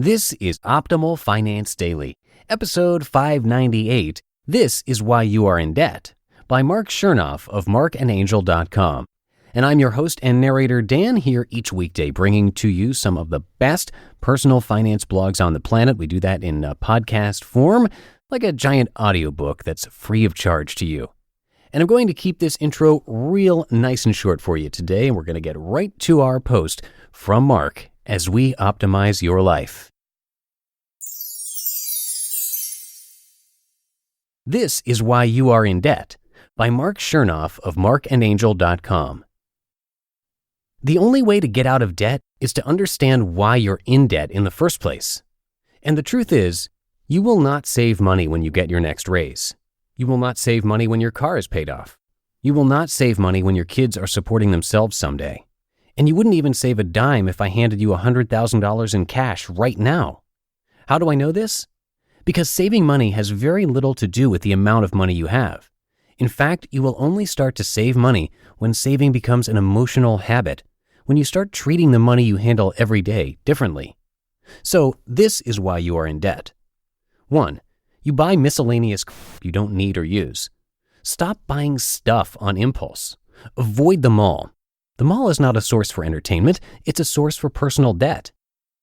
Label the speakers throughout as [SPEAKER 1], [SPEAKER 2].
[SPEAKER 1] This is Optimal Finance Daily, episode 598. This is Why You Are in Debt, by Marc Chernoff of and&nbsp. And I'm your host and narrator, Dan, here each weekday, bringing to you some of the best personal finance blogs on the planet. We do that in podcast form, like a giant audiobook that's free of charge to you. And I'm going to keep this intro real nice and short for you today, and we're going to get right to our post from Marc as we optimize your life. This is Why You Are in Debt, by Marc Chernoff of and&nbsp. The only way to get out of debt is to understand why you're in debt in the first place. And the truth is, you will not save money when you get your next raise. You will not save money when your car is paid off. You will not save money when your kids are supporting themselves someday. And you wouldn't even save a dime if I handed you $100,000 in cash right now. How do I know this? Because saving money has very little to do with the amount of money you have. In fact, you will only start to save money when saving becomes an emotional habit, when you start treating the money you handle every day differently. So this is why you are in debt. 1. You buy miscellaneous crap you don't need or use. Stop buying stuff on impulse. Avoid the mall. The mall is not a source for entertainment, it's a source for personal debt.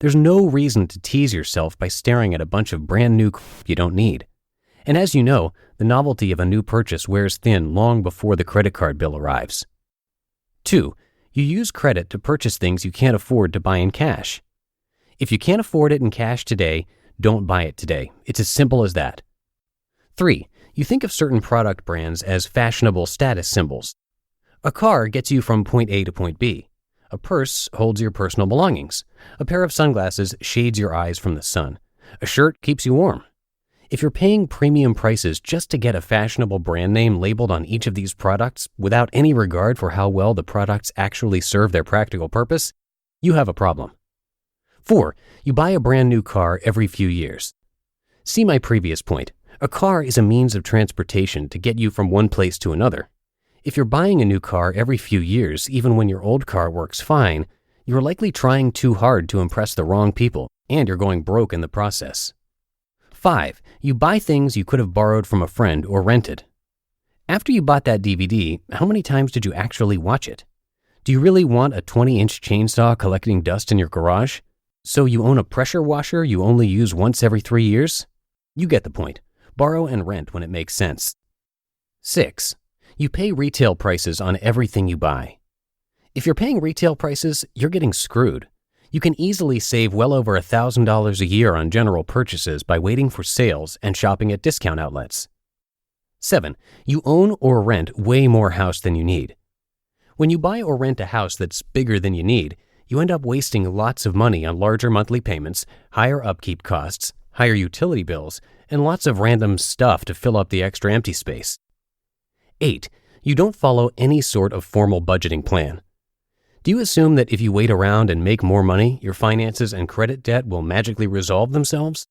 [SPEAKER 1] There's no reason to tease yourself by staring at a bunch of brand new crap you don't need. And as you know, the novelty of a new purchase wears thin long before the credit card bill arrives. 2. You use credit to purchase things you can't afford to buy in cash. If you can't afford it in cash today, don't buy it today. It's as simple as that. 3. You think of certain product brands as fashionable status symbols. A car gets you from point A to point B. A purse holds your personal belongings. A pair of sunglasses shades your eyes from the sun. A shirt keeps you warm. If you're paying premium prices just to get a fashionable brand name labeled on each of these products without any regard for how well the products actually serve their practical purpose, you have a problem. 4. You buy a brand new car every few years. See my previous point. A car is a means of transportation to get you from one place to another. If you're buying a new car every few years, even when your old car works fine, you're likely trying too hard to impress the wrong people, and you're going broke in the process. 5. You buy things you could have borrowed from a friend or rented. After you bought that DVD, how many times did you actually watch it? Do you really want a 20-inch chainsaw collecting dust in your garage? So you own a pressure washer you only use once every 3 years? You get the point. Borrow and rent when it makes sense. 6. You pay retail prices on everything you buy. If you're paying retail prices, you're getting screwed. You can easily save well over $1,000 a year on general purchases by waiting for sales and shopping at discount outlets. 7. You own or rent way more house than you need. When you buy or rent a house that's bigger than you need, you end up wasting lots of money on larger monthly payments, higher upkeep costs, higher utility bills, and lots of random stuff to fill up the extra empty space. 8. You don't follow any sort of formal budgeting plan. Do you assume that if you wait around and make more money, your finances and credit debt will magically resolve themselves?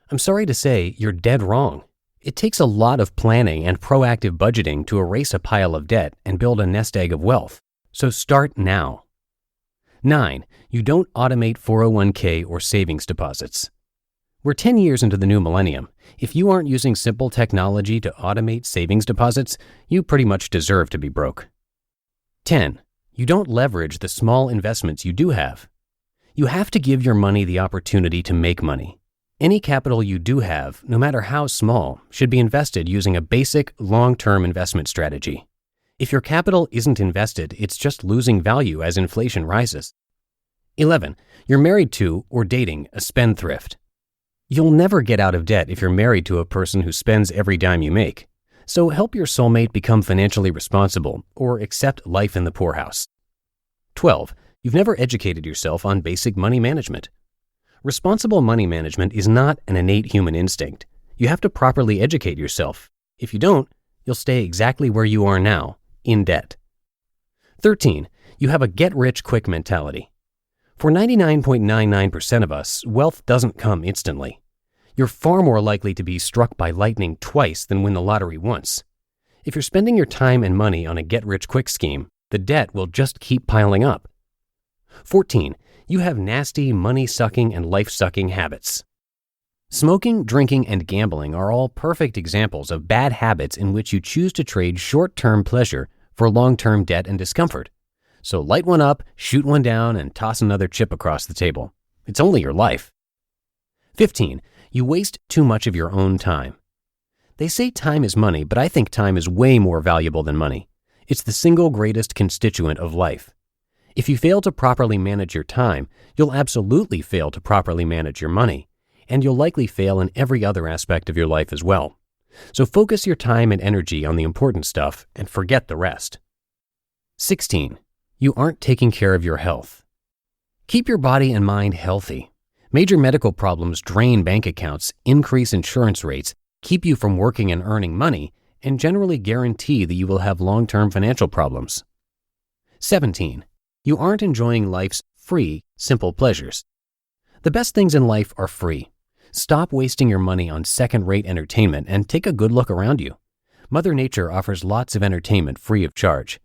[SPEAKER 1] I'm sorry to say, you're dead wrong. It takes a lot of planning and proactive budgeting to erase a pile of debt and build a nest egg of wealth. So start now. 9. You don't automate 401k or savings deposits. We're 10 years into the new millennium. If you aren't using simple technology to automate savings deposits, you pretty much deserve to be broke. 10. You don't leverage the small investments you do have. You have to give your money the opportunity to make money. Any capital you do have, no matter how small, should be invested using a basic, long-term investment strategy. If your capital isn't invested, it's just losing value as inflation rises. 11. You're married to or dating a spendthrift. You'll never get out of debt if you're married to a person who spends every dime you make. So help your soulmate become financially responsible or accept life in the poorhouse. 12. You've never educated yourself on basic money management. Responsible money management is not an innate human instinct. You have to properly educate yourself. If you don't, you'll stay exactly where you are now, in debt. 13. You have a get-rich-quick mentality. For 99.99% of us, wealth doesn't come instantly. You're far more likely to be struck by lightning twice than win the lottery once. If you're spending your time and money on a get-rich-quick scheme, the debt will just keep piling up. 14. You have nasty, money-sucking, and life-sucking habits. Smoking, drinking, and gambling are all perfect examples of bad habits in which you choose to trade short-term pleasure for long-term debt and discomfort. So light one up, shoot one down, and toss another chip across the table. It's only your life. 15. You waste too much of your own time. They say time is money, but I think time is way more valuable than money. It's the single greatest constituent of life. If you fail to properly manage your time, you'll absolutely fail to properly manage your money, and you'll likely fail in every other aspect of your life as well. So focus your time and energy on the important stuff and forget the rest. 16. You aren't taking care of your health. Keep your body and mind healthy. Major medical problems drain bank accounts, increase insurance rates, keep you from working and earning money, and generally guarantee that you will have long-term financial problems. 17. You aren't enjoying life's free, simple pleasures. The best things in life are free. Stop wasting your money on second-rate entertainment and take a good look around you. Mother Nature offers lots of entertainment free of charge.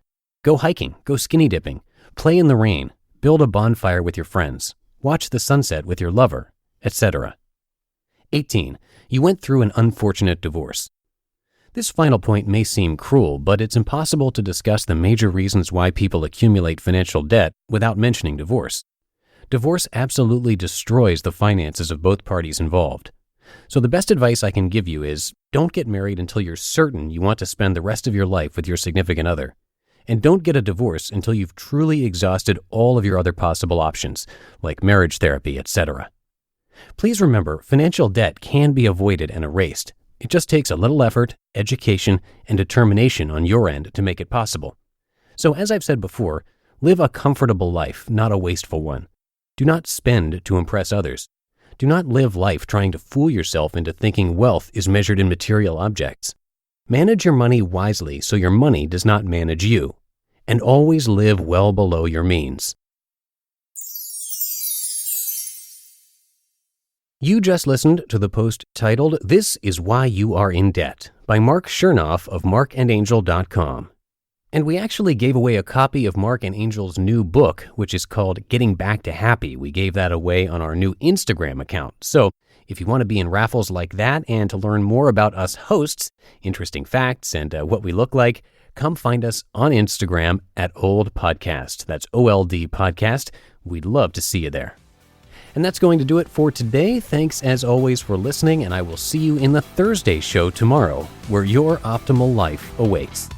[SPEAKER 1] Go hiking, go skinny dipping, play in the rain, build a bonfire with your friends, watch the sunset with your lover, etc. 18. You went through an unfortunate divorce. This final point may seem cruel, but it's impossible to discuss the major reasons why people accumulate financial debt without mentioning divorce. Divorce absolutely destroys the finances of both parties involved. So the best advice I can give you is don't get married until you're certain you want to spend the rest of your life with your significant other. And don't get a divorce until you've truly exhausted all of your other possible options, like marriage therapy, etc. Please remember, financial debt can be avoided and erased. It just takes a little effort, education, and determination on your end to make it possible. So as I've said before, live a comfortable life, not a wasteful one. Do not spend to impress others. Do not live life trying to fool yourself into thinking wealth is measured in material objects. Manage your money wisely so your money does not manage you. And always live well below your means. You just listened to the post titled, "This is Why You Are in Debt" by Marc Chernoff of and&nbsp. And we actually gave away a copy of Marc and Angel's new book, which is called Getting Back to Happy. We gave that away on our new Instagram account. So if you want to be in raffles like that and to learn more about us hosts, interesting facts, and what we look like, come find us on Instagram at Old Podcast. That's OLD Podcast. We'd love to see you there. And that's going to do it for today. Thanks as always for listening, and I will see you in the Thursday show tomorrow, where your optimal life awaits.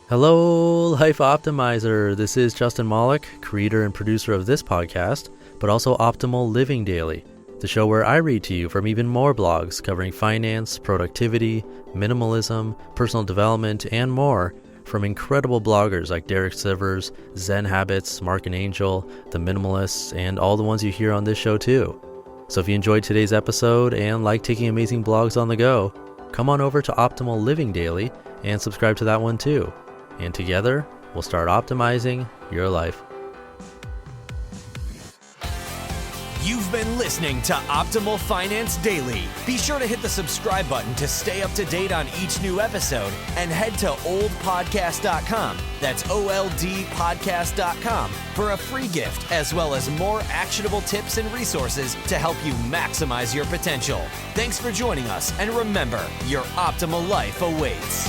[SPEAKER 2] Hello, Life Optimizer. This is Justin Malik, creator and producer of this podcast, but also Optimal Living Daily, the show where I read to you from even more blogs covering finance, productivity, minimalism, personal development, and more from incredible bloggers like Derek Sivers, Zen Habits, Marc and Angel, The Minimalists, and all the ones you hear on this show too. So if you enjoyed today's episode and like taking amazing blogs on the go, come on over to Optimal Living Daily and subscribe to that one too. And together, we'll start optimizing your life.
[SPEAKER 3] You've been listening to Optimal Finance Daily. Be sure to hit the subscribe button to stay up to date on each new episode and head to oldpodcast.com. That's OLDpodcast.com for a free gift as well as more actionable tips and resources to help you maximize your potential. Thanks for joining us, and remember, your optimal life awaits.